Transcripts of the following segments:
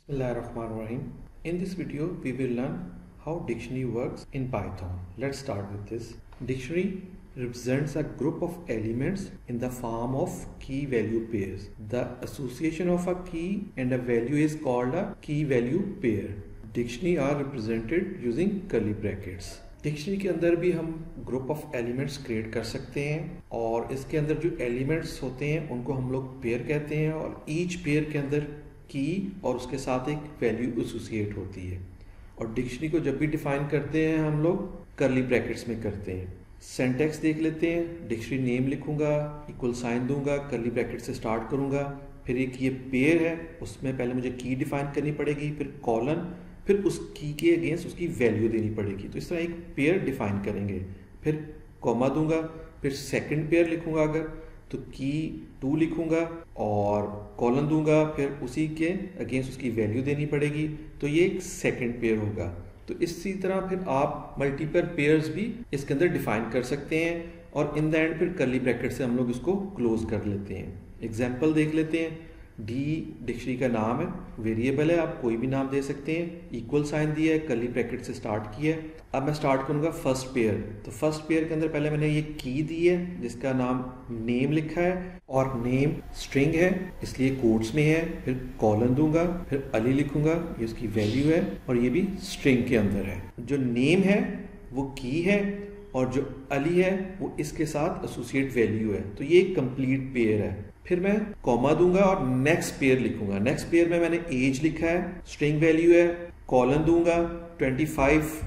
Bismillahirrahmanirrahim. In this video, we will learn how dictionary works in Python. Let's start with this. Dictionary represents a group of elements in the form of key-value pairs. The association of a key and a value is called a key-value pair. Dictionary are represented using curly brackets. Dictionary के अंदर भी हम group of elements create कर सकते हैं और इसके अंदर जो एलिमेंट्स होते हैं उनको हम लोग पेयर कहते हैं और ईच पेयर के अंदर की और उसके साथ एक वैल्यू एसोसिएट होती है। और डिक्शनरी को जब भी डिफाइन करते हैं हम लोग कर्ली ब्रैकेट्स में करते हैं। सिंटैक्स देख लेते हैं। डिक्शनरी नेम लिखूंगा, इक्वल साइन दूंगा, कर्ली ब्रैकेट से स्टार्ट करूंगा, फिर एक ये पेयर है उसमें पहले मुझे की डिफाइन करनी पड़ेगी, फिर कॉलन, फिर उस की के अगेंस्ट उसकी वैल्यू देनी पड़ेगी। तो इस तरह एक पेयर डिफाइन करेंगे, फिर कॉमा दूंगा, फिर सेकंड पेयर लिखूंगा अगर तो की 2 लिखूंगा और कॉलन दूंगा, फिर उसी के अगेंस्ट उसकी वैल्यू देनी पड़ेगी। तो ये एक सेकंड पेयर होगा। तो इसी तरह फिर आप मल्टीपल पेयर्स भी इसके अंदर डिफाइन कर सकते हैं और इन द एंड फिर कर्ली ब्रैकेट से हम लोग इसको क्लोज कर लेते हैं। एग्जाम्पल देख लेते हैं। डी डिक्शनरी का नाम है, वेरिएबल है, आप कोई भी नाम दे सकते हैं, इक्वल साइन दिया है, कर्ली ब्रैकेट से स्टार्ट किया है। अब मैं स्टार्ट करूंगा फर्स्ट पेयर। तो फर्स्ट पेयर के अंदर पहले मैंने ये की दी है जिसका नाम नेम लिखा है और नेम स्ट्रिंग है इसलिए कोट्स में है, फिर कॉलन दूंगा, फिर अली लिखूंगा, ये उसकी वैल्यू है और ये भी स्ट्रिंग के अंदर है। जो नेम है वो की है और जो अली है वो इसके साथ एसोसिएट वैल्यू है। तो ये एक कंप्लीट पेयर है। फिर मैं कॉमा दूंगा और नेक्स्ट पेयर लिखूंगा। नेक्स्ट पेयर में मैंने एज लिखा है, स्ट्रिंग वैल्यू है, कॉलन दूंगा, 25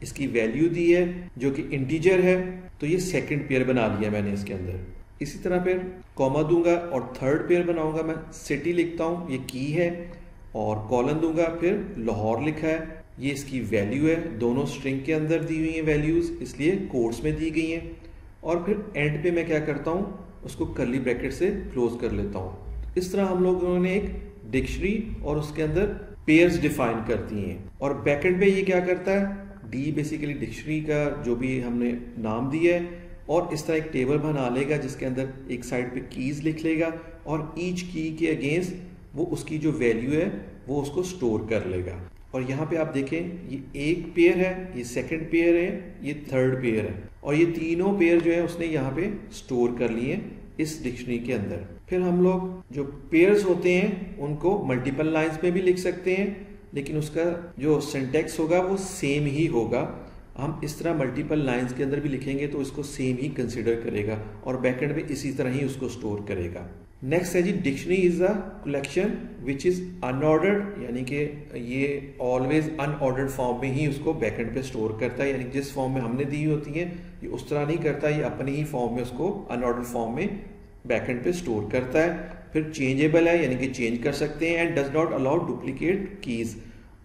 इसकी वैल्यू दी है जो कि इंटीजर है। तो ये सेकंड पेयर बना लिया मैंने इसके अंदर। इसी तरह फिर कॉमा दूंगा और थर्ड पेयर बनाऊंगा। मैं सिटी लिखता हूँ, ये की है और कॉलन दूंगा, फिर लाहौर लिखा है, ये इसकी वैल्यू है। दोनों स्ट्रिंग के अंदर दी हुई है वैल्यूज इसलिए कोट्स में दी गई हैं। और फिर एंड पे मैं क्या करता हूँ, उसको कर्ली ब्रैकेट से क्लोज कर लेता हूँ। इस तरह हम लोगों ने एक डिक्शनरी और उसके अंदर पेयर्स डिफाइन कर दिए हैं। और बैकएंड पे ये क्या करता है, डी बेसिकली डिक्शनरी का जो भी हमने नाम दिया है और इस तरह एक टेबल बना लेगा जिसके अंदर एक साइड पे कीज लिख लेगा और ईच की के अगेंस्ट वो उसकी जो वैल्यू है वो उसको स्टोर कर लेगा। और यहाँ पे आप देखें ये एक पेयर है, ये सेकंड पेयर है, ये थर्ड पेयर है और ये तीनों पेयर जो है उसने यहाँ पे स्टोर कर लिए इस डिक्शनरी के अंदर। फिर हम लोग जो पेयर्स होते हैं उनको मल्टीपल लाइंस में भी लिख सकते हैं लेकिन उसका जो सिंटैक्स होगा वो सेम ही होगा। हम इस तरह मल्टीपल लाइंस के अंदर भी लिखेंगे तो इसको सेम ही कंसिडर करेगा और बैकएंड में इसी तरह ही उसको स्टोर करेगा। नेक्स्ट है जी, dictionary is a collection which is unordered, यानी कि ये ऑलवेज अनऑर्डर्ड फॉर्म में ही उसको बैकएंड पे स्टोर करता है। यानी जिस फॉर्म में हमने दी होती है ये उस तरह नहीं करता, ये अपने ही फॉर्म में उसको अनऑर्डर्ड फॉर्म में बैकएंड पे स्टोर करता है। फिर चेंजेबल है यानी कि चेंज कर सकते हैं and does not allow duplicate keys,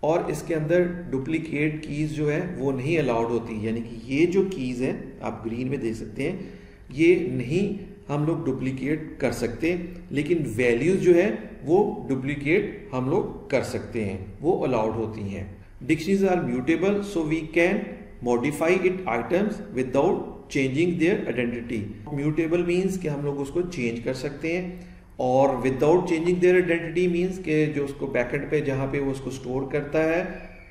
और इसके अंदर डुप्लीकेट कीज जो है वो नहीं अलाउड होती। यानी कि ये जो कीज है आप ग्रीन में देख सकते हैं ये नहीं हम लोग डुप्लीकेट कर सकते, लेकिन वैल्यूज जो है वो डुप्लीकेट हम लोग कर सकते हैं, वो अलाउड होती हैं। Dictionaries are mutable so we can modify it items without changing their identity. Mutable means कि हम लोग उसको चेंज कर सकते हैं और without changing their identity means कि जो उसको बैकएंड पे जहाँ पे वो उसको स्टोर करता है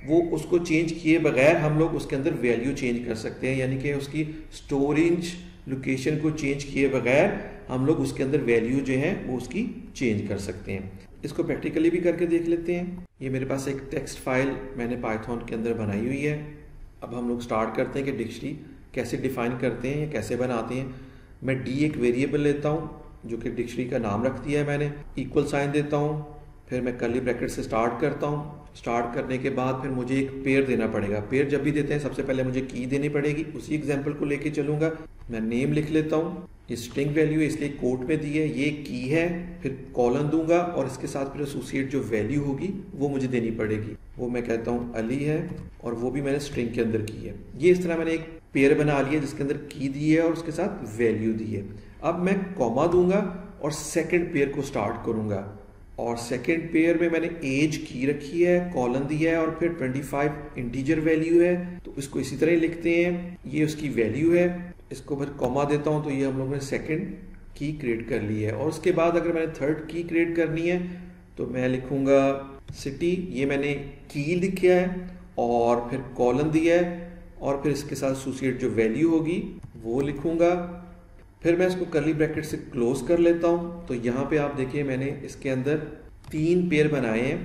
वो उसको चेंज किए बगैर हम लोग उसके अंदर वैल्यू चेंज कर सकते हैं। यानी कि उसकी स्टोरेज लोकेशन को चेंज किए बगैर हम लोग उसके अंदर वैल्यू जो है वो उसकी चेंज कर सकते हैं। इसको प्रैक्टिकली भी करके देख लेते हैं। ये मेरे पास एक टेक्स्ट फाइल मैंने पाइथन के अंदर बनाई हुई है। अब हम लोग स्टार्ट करते हैं कि डिक्शनरी कैसे डिफाइन करते हैं या कैसे बनाते हैं। मैं डी एक वेरिएबल लेता हूँ जो कि डिक्शनरी का नाम रख दिया है मैंने, इक्वल साइन देता हूँ, फिर मैं कर्ली ब्रैकेट से स्टार्ट करता हूँ। स्टार्ट करने के बाद फिर मुझे एक पेयर देना पड़ेगा। पेयर जब भी देते हैं सबसे पहले मुझे की देनी पड़ेगी। उसी एग्जांपल को लेके चलूंगा। मैं नेम लिख लेता हूँ, ये स्ट्रिंग वैल्यू है इसलिए कोट में दी है, ये की है, फिर कॉलन दूंगा और इसके साथ फिर एसोसिएट जो वैल्यू होगी वो मुझे देनी पड़ेगी। वो मैं कहता हूँ अली है और वो भी मैंने स्ट्रिंग के अंदर की है। ये इस तरह मैंने एक पेयर बना लिया जिसके अंदर की दी है और उसके साथ वैल्यू दी है। अब मैं कॉमा दूंगा और सेकेंड पेयर को स्टार्ट करूंगा और सेकेंड पेयर में मैंने एज की रखी है, कॉलन दिया है और फिर 25 इंटीजर वैल्यू है। तो इसको इसी तरह ही लिखते हैं, ये उसकी वैल्यू है। इसको फिर कॉमा देता हूं तो ये हम लोगों ने सेकेंड की क्रिएट कर ली है। और उसके बाद अगर मैंने थर्ड की क्रिएट करनी है तो मैं लिखूंगा सिटी, ये मैंने की लिखा है और फिर कॉलन दिया है और फिर इसके साथ एसोसिएट जो वैल्यू होगी वो लिखूंगा। फिर मैं इसको कर्ली ब्रैकेट से क्लोज कर लेता हूं। तो यहाँ पे आप देखिए मैंने इसके अंदर 3 पेयर बनाए हैं।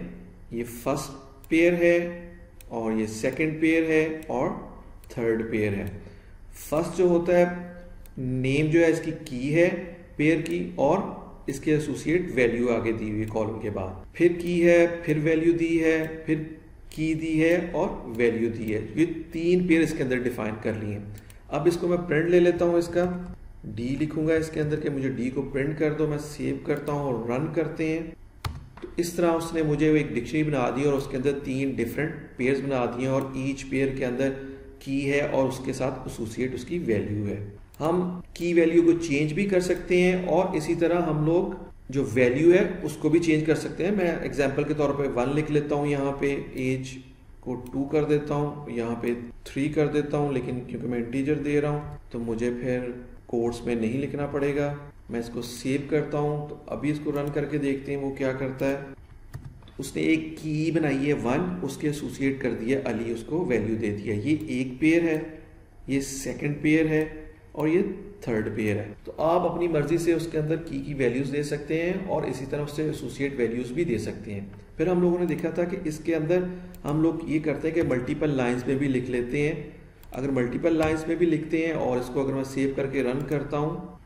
ये फर्स्ट पेयर है और ये सेकंड पेयर है और थर्ड पेयर है। फर्स्ट जो होता है नेम जो है इसकी की है पेयर की और इसके एसोसिएट वैल्यू आगे दी हुई है कॉलम के बाद, फिर की है, फिर वैल्यू दी है, फिर की दी है और वैल्यू दी है। ये 3 पेयर इसके अंदर डिफाइन कर लिए हैं। अब इसको मैं प्रिंट ले लेता हूँ, इसका डी लिखूंगा इसके अंदर कि मुझे डी को प्रिंट कर दो। मैं सेव करता हूँ और रन करते हैं। तो इस तरह उसने मुझे एक डिक्शनरी बना दी और उसके अंदर 3 डिफरेंट पेयर्स बना दिए और ईच पेयर के अंदर की है और उसके साथ एसोसिएट उसकी वैल्यू है। हम की वैल्यू को चेंज भी कर सकते हैं और इसी तरह हम लोग जो वैल्यू है उसको भी चेंज कर सकते हैं। मैं एग्जांपल के तौर पे 1 लिख लेता हूँ, यहाँ पे एज को 2 कर देता हूँ, यहाँ पे 3 कर देता हूँ, लेकिन क्योंकि मैं इंटीजर दे रहा हूँ तो मुझे फिर कोट्स में नहीं लिखना पड़ेगा। मैं इसको सेव करता हूँ। तो अभी इसको रन करके देखते हैं वो क्या करता है। उसने एक की बनाई है 1, उसके एसोसिएट कर दिया अली, उसको वैल्यू दे दिया। ये एक पेयर है, ये सेकंड पेयर है और ये थर्ड पेयर है। तो आप अपनी मर्जी से उसके अंदर की वैल्यूज दे सकते हैं और इसी तरह उससे एसोसिएट वैल्यूज भी दे सकते हैं। फिर हम लोगों ने देखा था कि इसके अंदर हम लोग ये करते हैं कि मल्टीपल लाइंस में भी लिख लेते हैं। अगर मल्टीपल लाइंस में भी लिखते हैं और इसको अगर मैं सेव करके रन करता हूँ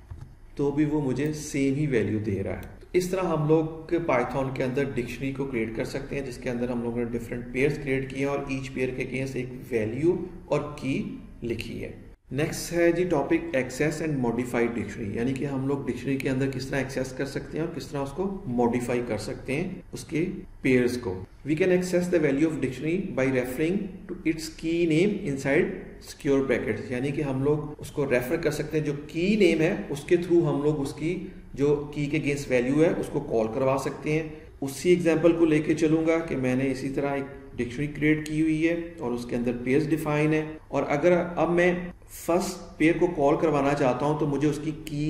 तो भी वो मुझे सेम ही वैल्यू दे रहा है। तो इस तरह हम लोग पाइथन के अंदर डिक्शनरी को क्रिएट कर सकते हैं जिसके अंदर हम लोगों ने डिफरेंट पेयर्स क्रिएट किए और ईच पेयर के अगेंस्ट एक वैल्यू और की लिखी है। नेक्स्ट है जी topic access and modified dictionary, यानी कि हम लोग डिक्शनरी के अंदर किस तरह एक्सेस कर सकते हैं और किस तरह उसको मॉडिफाई कर सकते हैं उसके पेयर्स को। We can access the value of dictionary by referring to its key name inside square brackets, यानी कि हम लोग उसको रेफर कर सकते हैं। जो की नेम है उसके थ्रू हम लोग उसकी जो की के अगेंस्ट वैल्यू है उसको कॉल करवा सकते हैं। उसी एग्जाम्पल को लेके चलूंगा कि मैंने इसी तरह एक डिक्शनरी क्रिएट की हुई है और उसके अंदर पेयर्स डिफाइन है और अगर अब मैं फर्स्ट पेयर को कॉल करवाना चाहता हूं तो मुझे उसकी की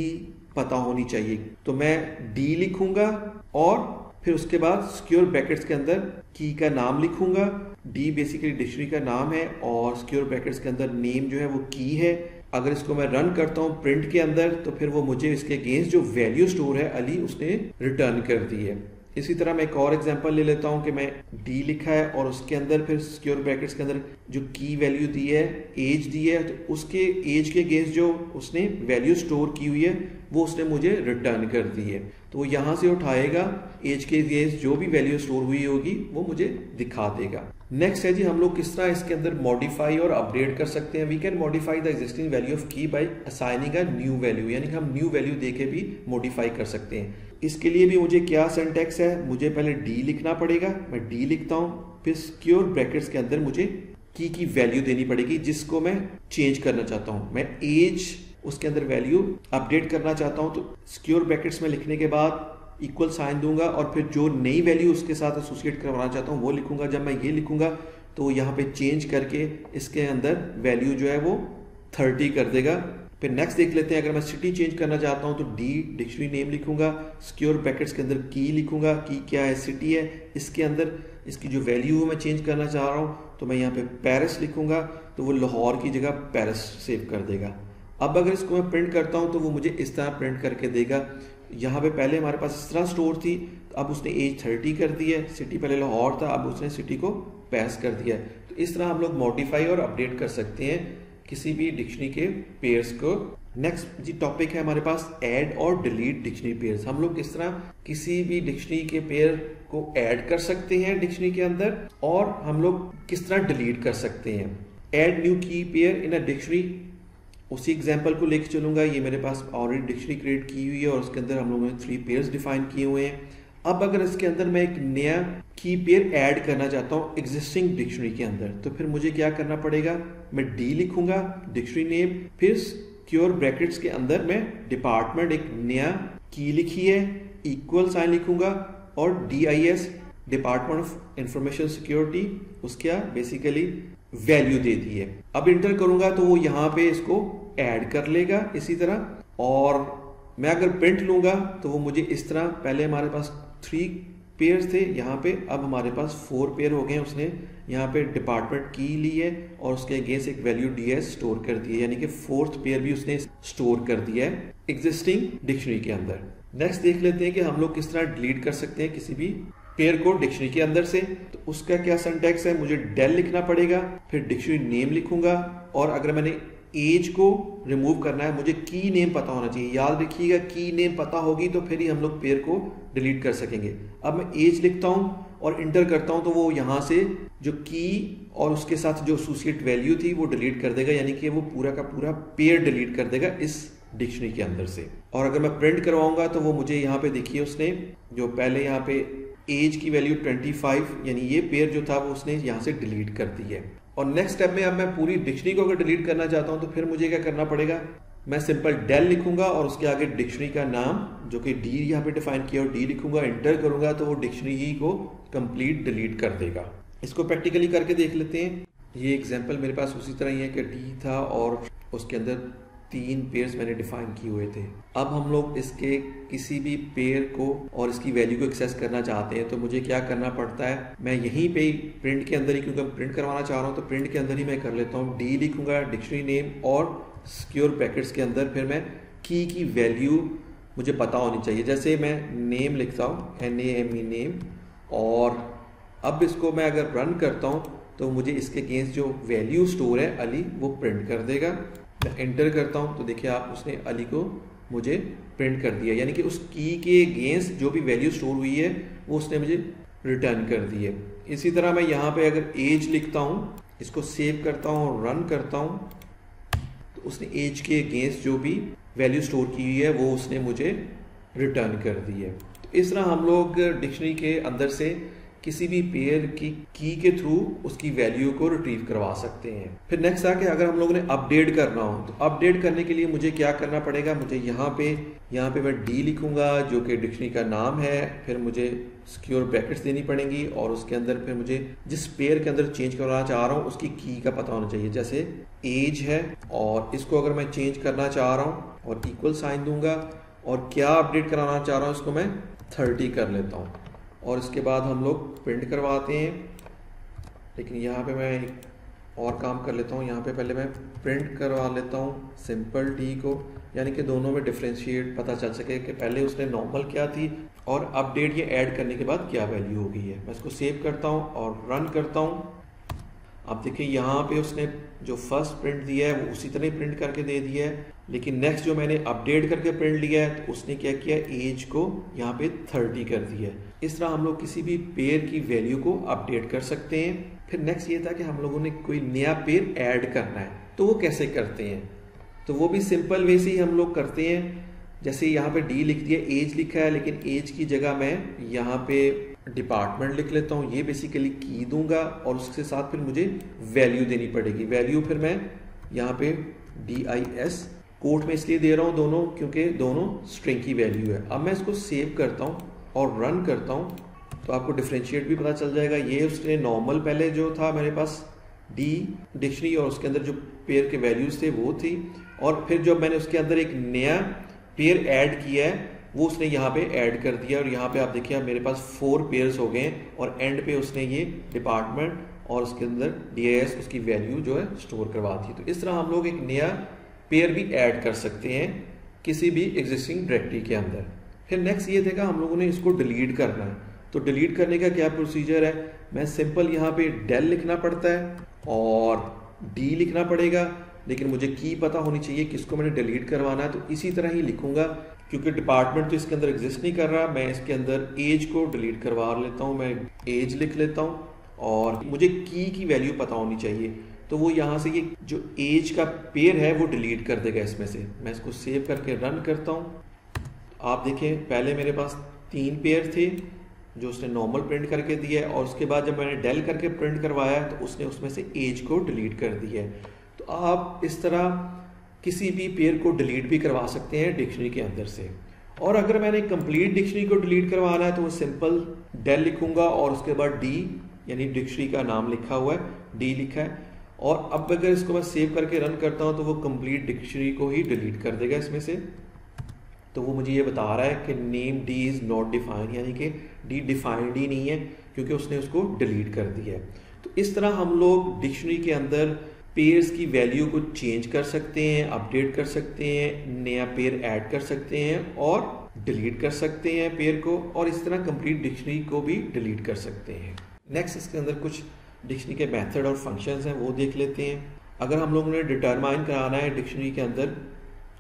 पता होनी चाहिए। तो मैं डी लिखूंगा और फिर उसके बाद सिक्योर ब्रैकेट्स के अंदर की का नाम लिखूंगा। डी बेसिकली डिक्शनरी का नाम है और सिक्योर ब्रैकेट्स के अंदर नेम जो है वो की है। अगर इसको मैं रन करता हूं प्रिंट के अंदर तो फिर वो मुझे इसके अगेंस्ट जो वैल्यू स्टोर है अली उसने रिटर्न कर दी है। इसी तरह मैं एक और एग्जांपल ले लेता हूं कि मैं डी लिखा है और उसके अंदर फिर सिक्योर ब्रैकेट्स के अंदर जो की वैल्यू दी है एज दी है, तो उसके एज के अगेंस्ट जो उसने वैल्यू स्टोर की हुई है वो उसने मुझे रिटर्न कर दी है। तो वो यहाँ से उठाएगा, एज के अगेंस्ट जो भी वैल्यू स्टोर हुई होगी वो मुझे दिखा देगा। नेक्स्ट है जी हम लोग किस तरह इसके अंदर मॉडिफाई और अपडेट कर सकते हैं। We can modify the existing value of key by assigning a new value, यानी कि हम न्यू वैल्यू देके भी मॉडिफाई कर सकते हैं। इसके लिए भी मुझे क्या सिंटैक्स है, मुझे पहले डी लिखना पड़ेगा। मैं डी लिखता हूँ, फिर सिक्योर ब्रैकेट्स के अंदर मुझे की वैल्यू देनी पड़ेगी जिसको मैं चेंज करना चाहता हूँ। मैं एज उसके अंदर वैल्यू अपडेट करना चाहता हूँ तो सिक्योर ब्रैकेट्स में लिखने के बाद इक्वल साइन दूंगा और फिर जो नई वैल्यू उसके साथ एसोसिएट करवाना चाहता हूँ वो लिखूंगा। जब मैं ये लिखूंगा तो यहाँ पे चेंज करके इसके अंदर वैल्यू जो है वो 30 कर देगा। फिर नेक्स्ट देख लेते हैं, अगर मैं सिटी चेंज करना चाहता हूँ तो डी डिक्शनरी नेम लिखूंगा, सिक्योर ब्रैकेट्स के अंदर की लिखूंगा। की क्या है, सिटी है। इसके अंदर इसकी जो वैल्यू है मैं चेंज करना चाह रहा हूँ तो मैं यहाँ पे पेरिस लिखूंगा तो वो लाहौर की जगह पेरिस सेव कर देगा। अब अगर इसको मैं प्रिंट करता हूँ तो वो मुझे इस तरह प्रिंट करके देगा। यहाँ पे पहले हमारे पास इस तरह स्टोर थी, अब उसने एज 30 कर दी है। सिटी पहले लाहौर था, अब उसने सिटी को पेरिस कर दिया है। तो इस तरह हम लोग मॉडिफाई और अपडेट कर सकते हैं किसी भी डिक्शनरी के पेयर्स को। नेक्स्ट जी टॉपिक है हमारे पास ऐड और डिलीट डिक्शनरी पेयर्स। हम लोग किस तरह किसी भी डिक्शनरी के पेयर को ऐड कर सकते हैं डिक्शनरी के अंदर और हम लोग किस तरह डिलीट कर सकते हैं। ऐड न्यू की पेयर इन अ डिक्शनरी, उसी एग्जाम्पल को लेके चलूंगा। ये मेरे पास ऑलरेडी डिक्शनरी क्रिएट की हुई है और उसके अंदर हम लोगों ने 3 पेयर्स डिफाइन किए हुए हैं। अब अगर इसके अंदर मैं एक नया की पेयर ऐड करना चाहता हूँ एग्जिस्टिंग डिक्शनरी के अंदर तो फिर मुझे क्या करना पड़ेगा, मैं डी लिखूंगा डिक्शनरी नेम, फिर सिक्योर ब्रैकेट्स के अंदर मैं डिपार्टमेंट एक नया की लिखी है, इक्वल साइन लिखूंगा और DIS department of information security उसका बेसिकली वैल्यू दे दी है। अब इंटर करूंगा तो वो यहाँ पे इसको ऐड कर लेगा इसी तरह। और मैं अगर प्रिंट लूंगा तो वो मुझे इस तरह, पहले हमारे पास 3 पेयर थे यहाँ पे, अब हमारे पास 4 पेयर हो गए। उसने यहाँ पे डिपार्टमेंट की ली है और उसके अगेंस्ट एक वैल्यू ds स्टोर कर दी है, यानी कि 4th पेयर भी उसने स्टोर कर दिया है एग्जिस्टिंग डिक्शनरी के अंदर। नेक्स्ट देख लेते हैं कि हम लोग किस तरह डिलीट कर सकते हैं किसी भी पेयर को डिक्शनरी के अंदर से। तो उसका क्या सिंटैक्स है, मुझे del लिखना पड़ेगा, फिर डिक्शनरी नेम लिखूंगा, और अगर मैंने एज को रिमूव करना है मुझे की नेम पता होना चाहिए। याद रखिएगा की नेम पता होगी तो फिर ही हम लोग पेयर को डिलीट कर सकेंगे। अब मैं एज लिखता हूँ और इंटर करता हूँ तो वो यहाँ से जो की और उसके साथ जो एसोसिएट वैल्यू थी वो डिलीट कर देगा, यानी कि वो पूरा का पूरा पेयर डिलीट कर देगा इस डिक्शनरी के अंदर से। और अगर मैं प्रिंट करवाऊंगा तो वो मुझे यहाँ पे देखिए उसने जो पहले यहाँ पे एज की वैल्यू 25 यानी ये पेयर जो था वो उसने यहाँ से डिलीट कर दी है। और नेक्स्ट स्टेप में अब मैं पूरी डिक्शनरी को अगर डिलीट करना चाहता हूँ तो फिर मुझे क्या करना पड़ेगा, मैं सिंपल del लिखूंगा और उसके आगे डिक्शनरी का नाम जो कि d यहाँ पे डिफाइन किया और d लिखूंगा, एंटर करूंगा तो वो डिक्शनरी ही को कंप्लीट डिलीट कर देगा। इसको प्रैक्टिकली करके देख लेते हैं। ये एग्जांपल मेरे पास उसी तरह ही है कि d था और उसके अंदर 3 पेयर्स मैंने डिफाइन किए हुए थे। अब हम लोग इसके किसी भी पेयर को और इसकी वैल्यू को एक्सेस करना चाहते हैं तो मुझे क्या करना पड़ता है, मैं यहीं पे प्रिंट के अंदर ही, क्योंकि मैं प्रिंट करवाना चाह रहा हूँ तो प्रिंट के अंदर ही मैं कर लेता हूँ, डी लिखूंगा डिक्शनरी नेम और सिक्योर ब्रैकेट्स के अंदर फिर मैं की वैल्यू मुझे पता होनी चाहिए। जैसे मैं नेम लिखता हूँ NAME नेम, और अब इसको मैं अगर रन करता हूँ तो मुझे इसके अगेंस्ट जो वैल्यू स्टोर है अली वो प्रिंट कर देगा। मैं एंटर करता हूँ तो देखिए आप उसने अली को मुझे प्रिंट कर दिया, यानी कि उस की के अगेंस्ट जो भी वैल्यू स्टोर हुई है वो उसने मुझे रिटर्न कर दी है। इसी तरह मैं यहाँ पे अगर एज लिखता हूँ, इसको सेव करता हूँ और रन करता हूँ तो उसने एज के अगेंस्ट जो भी वैल्यू स्टोर की हुई है वो उसने मुझे रिटर्न कर दी है। तो इस तरह हम लोग डिक्शनरी के अंदर से किसी भी पेयर की के थ्रू उसकी वैल्यू को रिट्रीव करवा सकते हैं। फिर नेक्स्ट आके अगर हम लोगों ने अपडेट करना हो तो अपडेट करने के लिए मुझे क्या करना पड़ेगा, मुझे यहाँ पे मैं डी लिखूंगा जो कि डिक्शनरी का नाम है, फिर मुझे सिक्योर ब्रैकेट्स देनी पड़ेंगी और उसके अंदर फिर मुझे जिस पेयर के अंदर चेंज करवाना चाह रहा हूँ उसकी की का पता होना चाहिए। जैसे एज है और इसको अगर मैं चेंज करना चाह रहा हूँ और इक्वल साइन दूंगा, और क्या अपडेट कराना चाह रहा हूँ इसको मैं 30 कर लेता हूँ और इसके बाद हम लोग प्रिंट करवाते हैं। लेकिन यहाँ पे मैं एक और काम कर लेता हूँ, यहाँ पे पहले मैं प्रिंट करवा लेता हूँ सिंपल डी को, यानी कि दोनों में डिफ्रेंशिएट पता चल सके कि पहले उसने नॉर्मल क्या थी और अपडेट ये ऐड करने के बाद क्या वैल्यू हो गई है। मैं इसको सेव करता हूँ और रन करता हूँ। अब देखिए यहाँ पे उसने जो फर्स्ट प्रिंट दिया है वो उसी तरह ही प्रिंट करके दे दिया है, लेकिन नेक्स्ट जो मैंने अपडेट करके प्रिंट लिया है तो उसने क्या किया, एज को यहाँ पे 30 कर दिया है। इस तरह हम लोग किसी भी पेयर की वैल्यू को अपडेट कर सकते हैं। फिर नेक्स्ट ये था कि हम लोगों ने कोई नया पेयर ऐड करना है तो वो कैसे करते हैं, तो वो भी सिंपल वे से ही हम लोग करते हैं। जैसे यहाँ पे डी लिख दिया, एज लिखा है, लेकिन एज की जगह मैं यहाँ पे डिपार्टमेंट लिख लेता हूँ। ये बेसिकली की दूंगा और उसके साथ फिर मुझे वैल्यू देनी पड़ेगी। वैल्यू फिर मैं यहाँ पे DIS कोट में इसलिए दे रहा हूँ दोनों क्योंकि दोनों स्ट्रिंग की वैल्यू है। अब मैं इसको सेव करता हूँ और रन करता हूँ तो आपको डिफ्रेंशिएट भी पता चल जाएगा। ये उसने नॉर्मल पहले जो था मेरे पास डी डिक्शनरी और उसके अंदर जो पेयर के वैल्यूज थे वो थी, और फिर जब मैंने उसके अंदर एक नया पेयर ऐड किया है वो उसने यहाँ पे ऐड कर दिया और यहाँ पे आप देखिए मेरे पास 4 पेयर्स हो गए और एंड पे उसने ये डिपार्टमेंट और उसके अंदर DIS उसकी वैल्यू जो है स्टोर करवा दी। तो इस तरह हम लोग एक नया पेयर भी ऐड कर सकते हैं किसी भी एग्जिस्टिंग डायरेक्टरी के अंदर। फिर नेक्स्ट ये देगा हम लोगों ने इसको डिलीट करना है, तो डिलीट करने का क्या प्रोसीजर है, मैं सिंपल यहाँ पे del लिखना पड़ता है और D लिखना पड़ेगा, लेकिन मुझे की पता होनी चाहिए किसको मैंने डिलीट करवाना है। तो इसी तरह ही लिखूंगा क्योंकि डिपार्टमेंट तो इसके अंदर एग्जिस्ट नहीं कर रहा, मैं इसके अंदर एज को डिलीट करवा लेता हूँ। मैं एज लिख लेता हूँ और मुझे की वैल्यू पता होनी चाहिए, तो वो यहाँ से ये जो एज का पेयर है वो डिलीट कर देगा इसमें से। मैं इसको सेव करके रन करता हूँ। आप देखें पहले मेरे पास 3 पेयर थे जो उसने नॉर्मल प्रिंट करके दिया है और उसके बाद जब मैंने del करके प्रिंट करवाया तो उसने उसमें से एज को डिलीट कर दिया है। तो आप इस तरह किसी भी पेयर को डिलीट भी करवा सकते हैं डिक्शनरी के अंदर से। और अगर मैंने कंप्लीट डिक्शनरी को डिलीट करवाना है तो वो सिंपल del लिखूंगा और उसके बाद D यानी डिक्शनरी का नाम लिखा हुआ है, D लिखा है, और अब अगर इसको मैं सेव करके रन करता हूं तो वो कंप्लीट डिक्शनरी को ही डिलीट कर देगा इसमें से। तो वो मुझे ये बता रहा है कि name D is not defined, यानी कि डी डिफाइंड ही नहीं है क्योंकि उसने उसको डिलीट कर दिया है। तो इस तरह हम लोग डिक्शनरी के अंदर पेयर्स की वैल्यू को चेंज कर सकते हैं, अपडेट कर सकते हैं, नया पेयर ऐड कर सकते हैं और डिलीट कर सकते हैं पेयर को, और इस तरह कंप्लीट डिक्शनरी को भी डिलीट कर सकते हैं। नेक्स्ट इसके अंदर कुछ डिक्शनरी के मेथड और फंक्शंस हैं, वो देख लेते हैं। अगर हम लोगों ने डिटरमाइन कराना है डिक्शनरी के अंदर,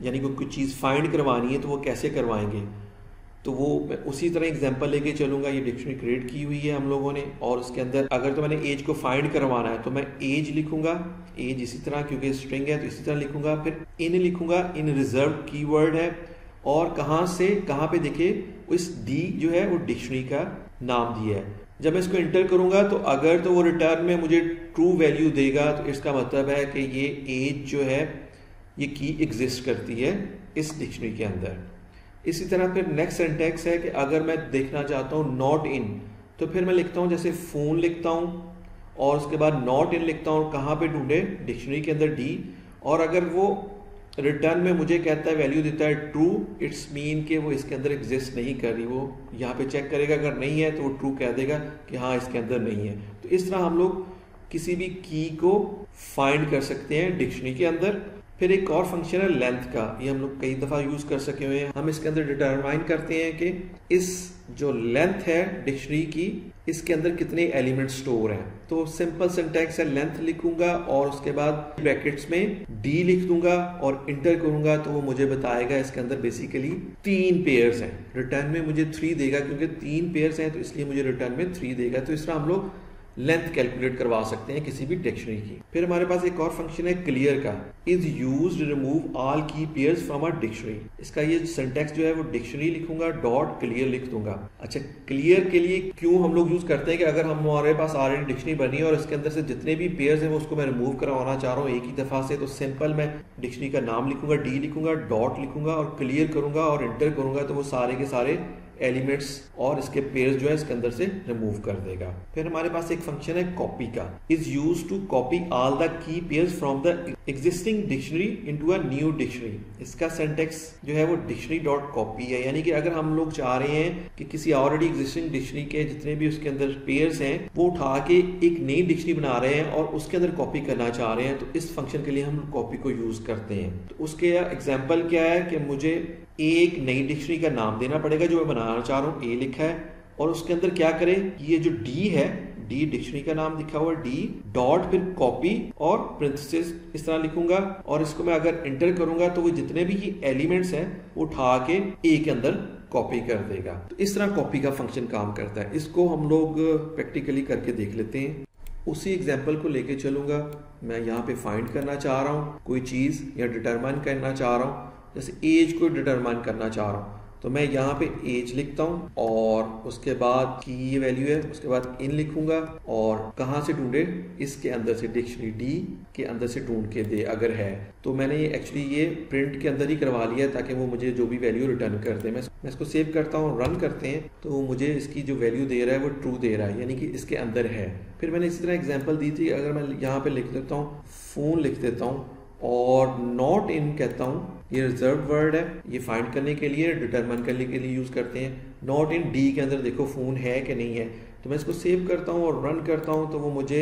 यानी कोई कुछ चीज़ फाइंड करवानी है, तो वो कैसे करवाएंगे, तो वो मैं उसी तरह एग्जांपल लेके चलूँगा। ये डिक्शनरी क्रिएट की हुई है हम लोगों ने, और उसके अंदर अगर तो मैंने एज को फाइंड करवाना है तो मैं एज लिखूंगा, एज इसी तरह क्योंकि स्ट्रिंग है तो इसी तरह लिखूंगा। फिर इन लिखूंगा, इन रिजर्व कीवर्ड है, और कहाँ से कहाँ पे देखिए इस डी जो है वो डिक्शनरी का नाम दिया है। जब मैं इसको इंटर करूंगा तो अगर तो वो रिटर्न में मुझे ट्रू वैल्यू देगा, तो इसका मतलब है कि ये एज जो है ये की एग्जिस्ट करती है इस डिक्शनरी के अंदर। इसी तरह फिर नेक्स्ट सिंटैक्स है कि अगर मैं देखना चाहता हूँ नॉट इन, तो फिर मैं लिखता हूँ जैसे फ़ोन लिखता हूँ और उसके बाद नॉट इन लिखता हूँ, कहाँ पे ढूंढे, डिक्शनरी के अंदर डी। और अगर वो रिटर्न में मुझे कहता है वैल्यू देता है ट्रू, इट्स मीन कि वो इसके अंदर एग्जिस्ट नहीं कर रही, वो यहाँ पे चेक करेगा, अगर नहीं है तो वो ट्रू कह देगा कि हाँ इसके अंदर नहीं है। तो इस तरह हम लोग किसी भी की को फाइंड कर सकते हैं डिक्शनरी के अंदर। फिर एक और फंक्शन है लेंथ का, ये हम लोग कई दफ़ा यूज़ कर सके हुए हैं। हम इसके अंदर डिटरमाइन करते हैं कि इस जो लेंथ है डिक्शनरी की, इसके अंदर कितने एलिमेंट स्टोर हैं। तो सिंपल सिंटैक्स है, लेंथ लिखूंगा और उसके बाद ब्रैकेट्स में डी लिख दूंगा और इंटर करूंगा, तो वो मुझे बताएगा इसके अंदर बेसिकली 3 पेयर्स हैं। रिटर्न में मुझे 3 देगा क्योंकि 3 पेयर्स हैं, तो इसलिए मुझे रिटर्न में 3 देगा। तो इस तरह हम लोग लेंथ कैलकुलेट करवा सकते हैं किसी भी डिक्शनरी की। फिर हमारे पास एक और फंक्शन है क्लियर का, इज यूज्ड रिमूव ऑल की पेयर्स फ्रॉम अ डिक्शनरी। इसका ये सिंटैक्स जो है वो डिक्शनरी लिखूंगा डॉट क्लियर लिख दूंगा। अच्छा, क्लियर के लिए क्यों हम लोग यूज करते हैं कि अगर हमारे पास ऑलरेडी डिक्शनरी बनी है और इसके अंदर से जितने भी पेयर्स हैं वो उसको मैं रिमूव करवाना चाह रहा हूँ एक ही दफा से, तो सिंपल मैं डिक्शनरी का नाम लिखूंगा, डी लिखूंगा, डॉट लिखूंगा और क्लियर करूंगा और इंटर करूंगा, तो वो सारे के सारे एलिमेंट्स और इसके पेयर्स जो है इसके अंदर से रिमूव कर देगा। फिर हमारे पास एक फंक्शन है कॉपी का, is used to copy all the key pairs from the existing dictionary into a new dictionary. इसका सिंटैक्स जो है वो डिक्शनरी डॉट कॉपी है, यानी कि अगर हम लोग चाह रहे हैं कि किसी ऑलरेडी एग्जिस्टिंग डिक्शनरी के जितने भी उसके अंदर पेयर्स हैं वो उठा के एक नई डिक्शनरी बना रहे हैं और उसके अंदर कॉपी करना चाह रहे हैं, तो इस फंक्शन के लिए हम कॉपी को यूज करते हैं। तो उसके एग्जाम्पल क्या है कि मुझे एक नई डिक्शनरी का नाम देना पड़ेगा जो मैं बनाना चाह रहा हूँ, ए लिखा है, और उसके अंदर क्या करें, ये जो डी है, डी डिक्शनरी का नाम लिखा हुआ डी डॉट फिर कॉपी और प्रिंथेसिस इस तरह लिखूंगा, और इसको मैं अगर इंटर करूंगा तो वो जितने भी एलिमेंट्स हैं वो उठा के ए के अंदर कॉपी कर देगा। तो इस तरह कॉपी का फंक्शन काम करता है। इसको हम लोग प्रैक्टिकली करके देख लेते हैं। उसी एग्जाम्पल को लेके चलूंगा। मैं यहाँ पे फाइंड करना चाह रहा हूँ कोई चीज़ या डिटरमाइन करना चाह रहा हूँ, जैसे एज को डिटरमाइन करना चाह रहा हूँ, तो मैं यहाँ पे एज लिखता हूँ और उसके बाद की ये वैल्यू है, उसके बाद इन लिखूंगा और कहाँ से ढूंढे, इसके अंदर से डिक्शनरी डी के अंदर से ढूंढ के दे अगर है। तो मैंने ये एक्चुअली ये प्रिंट के अंदर ही करवा लिया ताकि वो मुझे जो भी वैल्यू रिटर्न कर दे। मैं इसको सेव करता हूँ, रन करते हैं, तो वो मुझे इसकी जो वैल्यू दे रहा है वो ट्रू दे रहा है, यानी कि इसके अंदर है। फिर मैंने इसी तरह एग्जाम्पल दी थी, अगर मैं यहाँ पे लिख देता हूँ फोन लिख देता हूँ और नॉट इन कहता हूँ, ये रिजर्व वर्ड है, ये फाइंड करने के लिए डिटरमाइन करने के लिए यूज करते हैं। नॉट इन डी के अंदर देखो फोन है कि नहीं है, तो मैं इसको सेव करता हूँ और रन करता हूँ, तो वो मुझे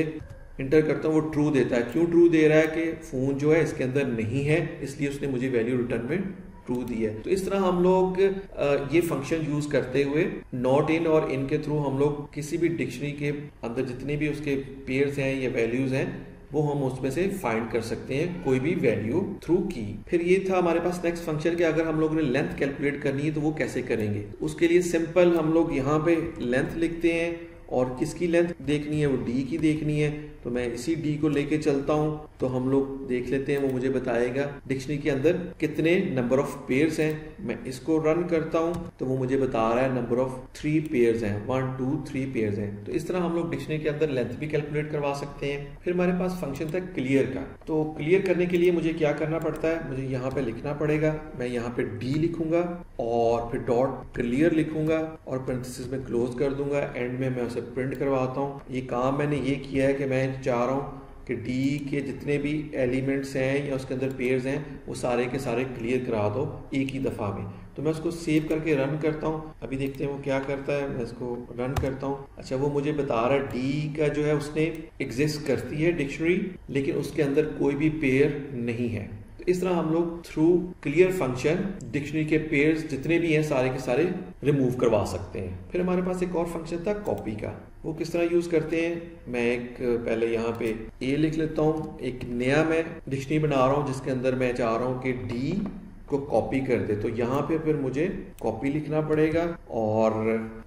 इंटर करता हूँ, वो ट्रू देता है। क्यों ट्रू दे रहा है कि फोन जो है इसके अंदर नहीं है, इसलिए उसने मुझे वैल्यू रिटर्न में ट्रू दी है। तो इस तरह हम लोग ये फंक्शन यूज करते हुए नॉट इन और इन के थ्रू हम लोग किसी भी डिक्शनरी के अंदर जितने भी उसके पेयर्स हैं या वैल्यूज हैं वो हम उसमें से फाइंड कर सकते हैं कोई भी वैल्यू थ्रू की। फिर ये था हमारे पास नेक्स्ट फंक्शन कि अगर हम लोगों ने लेंथ कैलकुलेट करनी है तो वो कैसे करेंगे। उसके लिए सिंपल हम लोग यहाँ पे लेंथ लिखते हैं और किसकी लेंथ देखनी है, वो डी की देखनी है, तो मैं इसी डी को लेके चलता हूँ। तो हम लोग देख लेते हैं, वो मुझे बताएगा डिक्शनरी के अंदर कितने नंबर ऑफ पेयर्स हैं। मैं इसको रन करता हूँ तो वो मुझे बता रहा है नंबर ऑफ 3 पेयर्स हैं, 1 2 3 पेयर्स हैं। तो इस तरह हम लोग डिक्शनरी के अंदर लेंथ भी कैलकुलेट करवा सकते हैं। फिर हमारे पास फंक्शन था क्लियर का, तो क्लियर करने के लिए मुझे क्या करना पड़ता है, मुझे यहाँ पे लिखना पड़ेगा, मैं यहाँ पे डी लिखूंगा और फिर डॉट क्लियर लिखूंगा और पैरेंथेसिस में क्लोज कर दूंगा, एंड में मैं उसे प्रिंट करवाता हूँ। ये काम मैंने ये किया है कि मैं चाह रहा हूँ कि कि डी के जितने भी एलिमेंट्स हैं या उसके अंदर पेयर्स हैं वो सारे के सारे क्लियर करा दो एक ही दफ़ा में। तो मैं उसको सेव करके रन करता हूँ। अभी देखते हैं वो क्या करता है। मैं इसको रन करता हूँ। अच्छा, वो मुझे बता रहा है डी का जो है उसने एग्जिस्ट करती है डिक्शनरी, लेकिन उसके अंदर कोई भी पेयर नहीं है। तो इस तरह हम लोग थ्रू क्लियर फंक्शन डिक्शनरी के पेयर्स जितने भी हैं सारे के सारे रिमूव करवा सकते हैं। फिर हमारे पास एक और फंक्शन था कॉपी का। वो किस तरह यूज करते हैं, मैं एक पहले यहाँ पे ए लिख लेता हूँ। एक नया मैं डिक्शनरी बना रहा हूँ जिसके अंदर मैं चाह रहा हूँ कि डी को कॉपी कर दे। तो यहाँ पे फिर मुझे कॉपी लिखना पड़ेगा और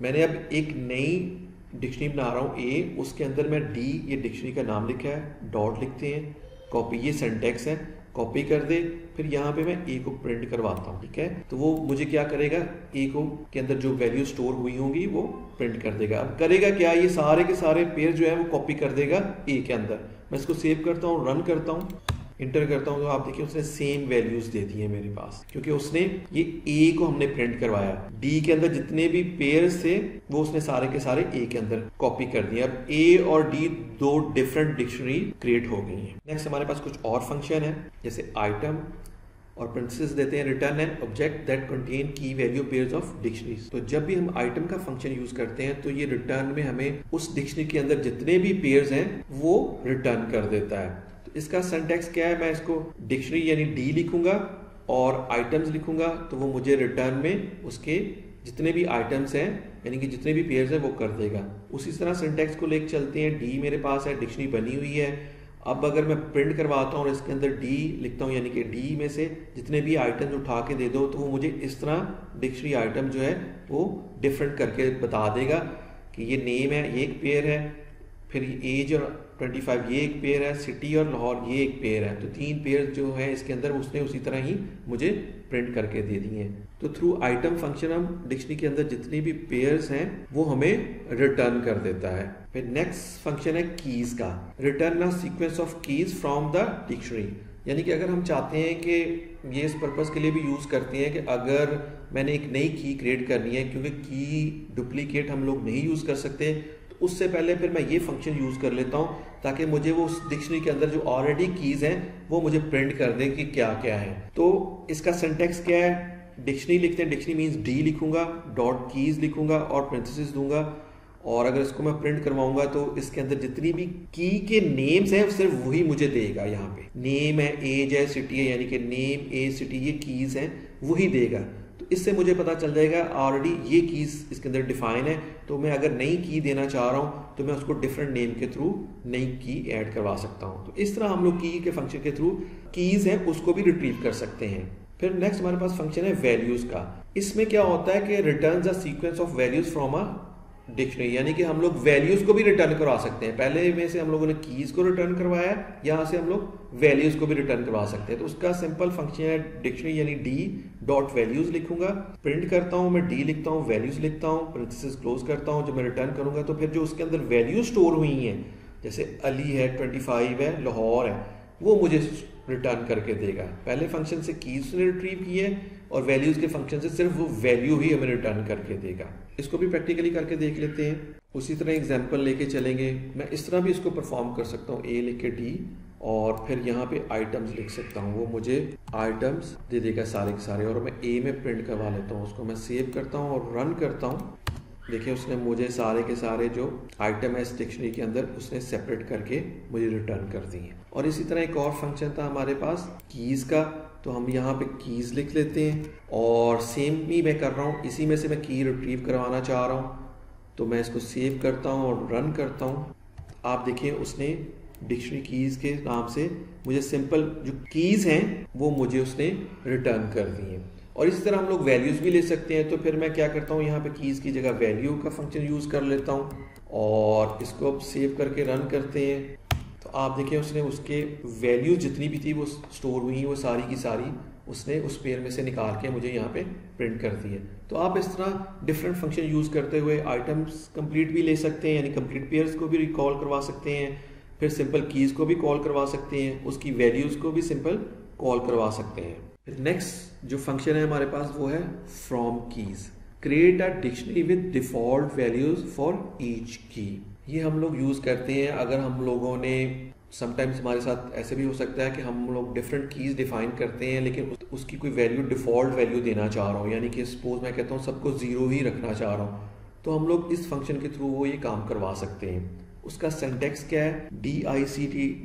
मैंने अब एक नई डिक्शनरी बना रहा हूँ ए, उसके अंदर मैं डी ये डिक्शनरी का नाम लिखा है, डॉट लिखते हैं, कॉपी ये सिंटैक्स है, कॉपी कर दे। फिर यहाँ पे मैं ए को प्रिंट करवाता हूँ। ठीक है, तो वो मुझे क्या करेगा, ए को के अंदर जो वैल्यू स्टोर हुई होंगी वो प्रिंट कर देगा। अब करेगा क्या, ये सारे के सारे पेयर जो है वो कॉपी कर देगा ए के अंदर। मैं इसको सेव करता हूँ, रन करता हूँ, इंटर करता हूँ, तो आप देखिए उसने सेम वैल्यूज दे दी है मेरे पास, क्योंकि उसने ये ए को हमने प्रिंट करवाया। डी के अंदर जितने भी पेयर्स थे वो उसने सारे के सारे ए के अंदर कॉपी कर दिए। अब ए और डी दो डिफरेंट डिक्शनरी क्रिएट हो गई हैं। नेक्स्ट हमारे पास कुछ और फंक्शन है, जैसे आइटम और प्रिंसेस देते हैं return an object that contain की वैल्यू पेयर्स ऑफ डिक्शनरीज। तो जब भी हम आइटम का फंक्शन यूज करते हैं तो ये रिटर्न में हमें उस डिक्शनरी के अंदर जितने भी पेयर्स हैं वो रिटर्न कर देता है। इसका सिंटैक्स क्या है, मैं इसको डिक्शनरी यानी डी लिखूंगा और आइटम्स लिखूंगा, तो वो मुझे रिटर्न में उसके जितने भी आइटम्स हैं यानी कि जितने भी पेयर्स हैं वो कर देगा। उसी तरह सिंटैक्स को लेकर चलते हैं। डी मेरे पास है, डिक्शनरी बनी हुई है। अब अगर मैं प्रिंट करवाता हूँ और इसके अंदर डी लिखता हूँ यानी कि डी में से जितने भी आइटम्स उठा के दे दो, तो वो मुझे इस तरह डिक्शनरी आइटम जो है वो डिफरेंट करके बता देगा कि ये नेम है, ये एक पेयर है, फिर एज और 25 ये एक पेयर है, सिटी और लाहौर ये एक पेयर है। तो 3 पेयर जो है इसके अंदर उसने उसी तरह ही मुझे प्रिंट करके दे दिए हैं। तो थ्रू आइटम फंक्शन हम डिक्शनरी के अंदर जितनी भी पेयर्स हैं वो हमें रिटर्न कर देता है। फिर नेक्स्ट फंक्शन है कीज का, return a sequence of keys from the dictionary. यानी कि अगर हम चाहते हैं कि ये इस पर्पस के लिए भी यूज करते हैं कि अगर मैंने एक नई की क्रिएट करनी है, क्योंकि की डुप्लीकेट हम लोग नहीं यूज कर सकते, तो उससे पहले फिर मैं ये फंक्शन यूज कर लेता हूँ ताकि मुझे वो उस डिक्शनरी के अंदर जो ऑलरेडी कीज हैं वो मुझे प्रिंट कर दे कि क्या क्या है। तो इसका सिंटैक्स क्या है, डिक्शनरी लिखते हैं, डिक्शनरी मीन्स डी लिखूंगा, डॉट कीज लिखूंगा और पैरेंथेसिस दूंगा। और अगर इसको मैं प्रिंट करवाऊंगा तो इसके अंदर जितनी भी की के नेम्स हैं सिर्फ वही मुझे देगा। यहाँ पे नेम है, एज है, सिटी है, यानी कि नेम, एज, सिटी ये कीज हैं वही देगा। तो इससे मुझे पता चल जाएगा ऑलरेडी ये कीज इसके अंदर डिफाइन है। तो मैं अगर नई की देना चाह रहा हूँ तो मैं उसको डिफरेंट नेम के थ्रू नई की ऐड करवा सकता हूँ। तो इस तरह हम लोग की के फंक्शन के थ्रू कीज है उसको भी रिट्रीव कर सकते हैं। फिर नेक्स्ट हमारे पास फंक्शन है वैल्यूज का। इसमें क्या होता है कि returns a sequence of values from a dictionary, यानी कि हम लोग वैल्यूज को भी रिटर्न करवा सकते हैं। पहले में से हम लोगों ने कीज को रिटर्न करवाया, यहाँ से हम लोग वैल्यूज को भी रिटर्न करवा सकते हैं। तो उसका सिंपल फंक्शन है डिक्शनरी यानी डी डॉट वैल्यूज लिखूंगा, प्रिंट करता हूँ, मैं डी लिखता हूँ, वैल्यूज लिखता हूँ, पैरेंथेसिस क्लोज करता हूँ। जब मैं रिटर्न करूंगा तो फिर जो उसके अंदर वैल्यू स्टोर हुई हैं, जैसे अली है, 25 है, लाहौर है, वो मुझे रिटर्न करके देगा। पहले फंक्शन से कीज ने रिट्रीव किए और वैल्यूज के फंक्शन से सिर्फ वो वैल्यू ही हमें रिटर्न करके देगा। इसको भी प्रैक्टिकली करके देख लेते हैं। उसी तरह एग्जांपल लेके चलेंगे। मैं इस तरह भी इसको परफॉर्म कर सकता हूँ, ए लिख के डी और फिर यहाँ पे आइटम्स लिख सकता हूँ, वो मुझे आइटम्स दे देगा सारे के सारे। और मैं ए में प्रिंट करवा लेता हूँ, उसको मैं सेव करता हूँ और रन करता हूँ। देखिए उसने मुझे सारे के सारे जो आइटम है इस डिक्शनरी के अंदर उसने सेपरेट करके मुझे रिटर्न कर दी है। और इसी तरह एक और फंक्शन था हमारे पास कीज का, तो हम यहाँ पे कीज लिख लेते हैं और सेम भी मैं कर रहा हूँ, इसी में से मैं की रिट्रीव करवाना चाह रहा हूँ। तो मैं इसको सेव करता हूँ और रन करता हूँ। आप देखिए उसने डिक्शनरी कीज के नाम से मुझे सिंपल जो कीज हैं वो मुझे उसने रिटर्न कर दी हैं। और इसी तरह हम लोग वैल्यूज भी ले सकते हैं। तो फिर मैं क्या करता हूँ, यहाँ पे कीज की जगह वैल्यू का फंक्शन यूज कर लेता हूँ और इसको अब सेव करके रन करते हैं। तो आप देखिए उसने उसके वैल्यूज जितनी भी थी वो स्टोर हुई, वो सारी की सारी उसने उस पेयर में से निकाल के मुझे यहाँ पे प्रिंट कर दी है। तो आप इस तरह डिफरेंट फंक्शन यूज करते हुए आइटम्स कंप्लीट भी ले सकते हैं, यानी कंप्लीट पेयर्स को भी रिकॉल करवा सकते हैं, फिर सिंपल कीज को भी कॉल करवा सकते हैं, उसकी वैल्यूज को भी सिंपल कॉल करवा सकते हैं। नेक्स्ट जो फंक्शन है हमारे पास वो है from keys. Create a dictionary with default values for each की। ये हम लोग यूज करते हैं अगर हम लोगों ने समटाइम्स हमारे साथ ऐसे भी हो सकता है कि हम लोग डिफरेंट कीज़ डिफाइन करते हैं लेकिन उसकी कोई वैल्यू डिफ़ॉल्ट वैल्यू देना चाह रहा हूँ, यानी कि सपोज मैं कहता हूँ सबको 0 ही रखना चाह रहा हूँ, तो हम लोग इस फंक्शन के थ्रू वो ये काम करवा सकते हैं। उसका सिंटैक्स क्या है,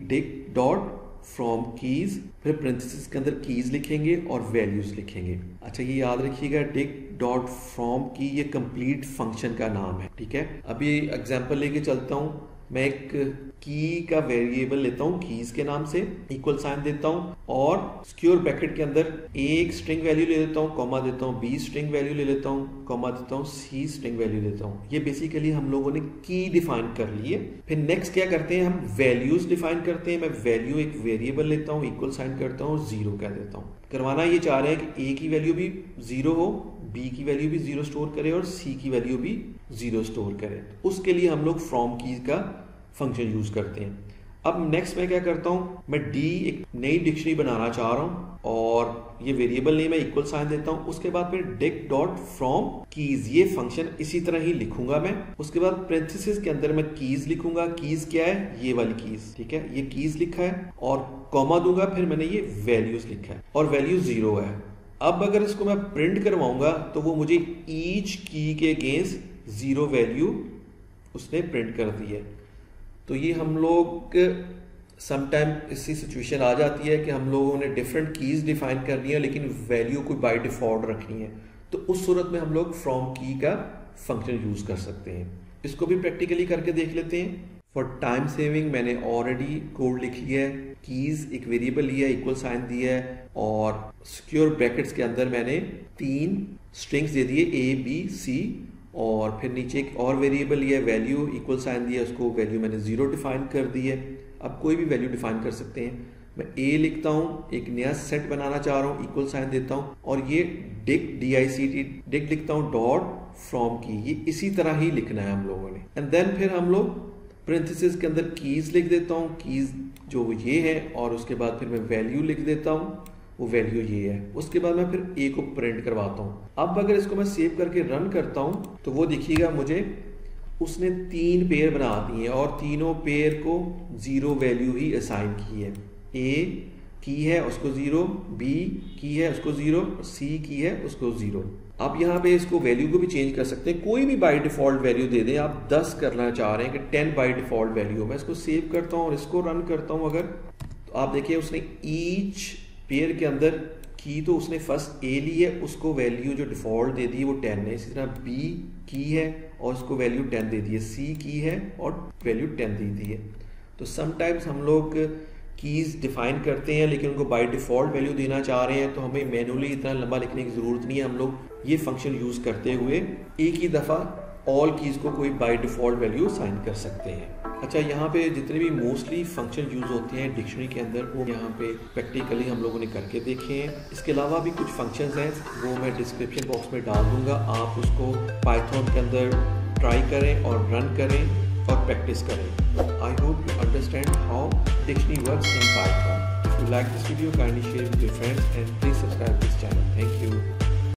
dict डॉट फ्रॉम कीज, फिर पेरेंथेसिस के अंदर कीज लिखेंगे और वैल्यूज लिखेंगे। अच्छा ये याद रखिएगा, डिक्ट डॉट फ्रॉम की ये कंप्लीट फंक्शन का नाम है, ठीक है। अभी एग्जांपल लेके चलता हूँ, मैं एक की का वेरिएबल लेता हूँ कीज के नाम से, इक्वल साइन देता हूँ और सिक्योर ब्रैकेट के अंदर एक स्ट्रिंग वैल्यू ले लेता हूँ, कॉमा देता हूँ, बी स्ट्रिंग वैल्यू ले लेता हूँ, कॉमा देता हूँ, सी स्ट्रिंग वैल्यू देता हूँ। ये बेसिकली हम लोगों ने की डिफाइन कर ली है। फिर नेक्स्ट क्या करते हैं, हम वैल्यूज डिफाइन करते हैं। मैं वैल्यू एक वेरिएबल लेता हूँ, इक्वल साइन करता हूँ और 0 कह देता हूँ। करवाना ये चाह रहे हैं कि ए की वैल्यू भी 0 हो, बी की वैल्यू भी 0 स्टोर करे और सी की वैल्यू भी 0 स्टोर करे। उसके लिए हम लोग फ्रॉम कीज का फंक्शन यूज करते हैं। अब नेक्स्ट मैं क्या करता हूं, मैं डी एक नई डिक्शनरी बनाना चाह रहा हूं और ये वेरिएबल नेम है, इक्वल साइन देता हूं। उसके बाद फिर डिक्ट डॉट फ्रॉम कीज, ये फंक्शन इसी तरह ही लिखूंगा मैं। उसके बाद पेरेंथेसिस के अंदर मैं कीज लिखूंगा। कीज क्या है, ये वाली कीज, ठीक है, ये कीज लिखा है और कॉमा दूंगा, फिर मैंने ये वैल्यूज लिखा है और वैल्यू 0 है। अब अगर इसको मैं प्रिंट करवाऊंगा तो वो मुझे ईच की के अगेंस्ट 0 वैल्यू उसने प्रिंट कर दी है। तो ये हम लोग समटाइम ऐसी सिचुएशन आ जाती है कि हम लोगों ने डिफरेंट कीज डिफाइन करनी है लेकिन वैल्यू कोई बाय डिफॉल्ट रखनी है, तो उस सूरत में हम लोग फ्रॉम की का फंक्शन यूज कर सकते हैं। इसको भी प्रैक्टिकली करके देख लेते हैं। फॉर टाइम सेविंग मैंने ऑलरेडी कोड लिख लिया है। कीज एक वेरिएबल लिया है, इक्वल साइन दिया है और सिक्योर ब्रैकेट्स के अंदर मैंने 3 स्ट्रिंग्स दे दिए, ए बी सी, और फिर नीचे एक और वेरिएबल लिया, वैल्यू, इक्वल साइन दिया, उसको वैल्यू मैंने 0 डिफाइन कर दी है। अब कोई भी वैल्यू डिफाइन कर सकते हैं। मैं ए लिखता हूँ, एक नया सेट बनाना चाह रहा हूँ, इक्वल साइन देता हूँ और ये डिक्ट डिक्ट लिखता हूँ डॉट फ्रॉम की, ये इसी तरह ही लिखना है हम लोगों ने। एंड देन फिर हम लोग पेरेंथेसिस के अंदर कीज लिख देता हूँ, कीज जो ये है, और उसके बाद फिर मैं वैल्यू लिख देता हूँ, वो वैल्यू ये है। उसके बाद मैं फिर ए को प्रिंट करवाता हूँ। अब अगर इसको मैं सेव करके रन करता हूँ तो वो देखिएगा मुझे उसने 3 पेयर बना दिए और तीनों पेयर को 0 वैल्यू ही असाइन की है। ए की है उसको 0, बी की है उसको 0, सी की है उसको 0। आप यहाँ पे इसको वैल्यू को भी चेंज कर सकते हैं, कोई भी बाय डिफॉल्ट वैल्यू दे दें। आप 10 करना चाह रहे हैं कि 10 बाय डिफॉल्ट वैल्यू। मैं इसको सेव करता हूँ और इसको रन करता हूँ अगर, तो आप देखिए उसने ईच पेयर के अंदर की तो उसने फर्स्ट ए ली है, उसको वैल्यू जो डिफॉल्ट दे दी वो 10 है। इसी तरह बी की है और उसको वैल्यू 10 दे दी है, सी की है और वैल्यू 10 दे दी है। तो समटाइम्स हम लोग कीज डिफाइन करते हैं लेकिन उनको बाय डिफॉल्ट वैल्यू देना चाह रहे हैं, तो हमें मैनुअली इतना लंबा लिखने की जरूरत नहीं है। हम लोग ये फंक्शन यूज करते हुए एक ही दफा ऑल कीज को कोई बाय डिफॉल्ट वैल्यू साइन कर सकते हैं। अच्छा, यहाँ पे जितने भी मोस्टली फंक्शन यूज होते हैं डिक्शनरी के अंदर वो यहाँ पे प्रैक्टिकली हम लोगों ने करके देखे हैं। इसके अलावा भी कुछ फंक्शंस हैं वो मैं डिस्क्रिप्शन बॉक्स में डाल दूंगा, आप उसको पाइथन के अंदर ट्राई करें और रन करें और प्रैक्टिस करें। I hope you understand how dictionary works in Python. If you like this video, kindly share with your friends and please subscribe this channel. Thank you.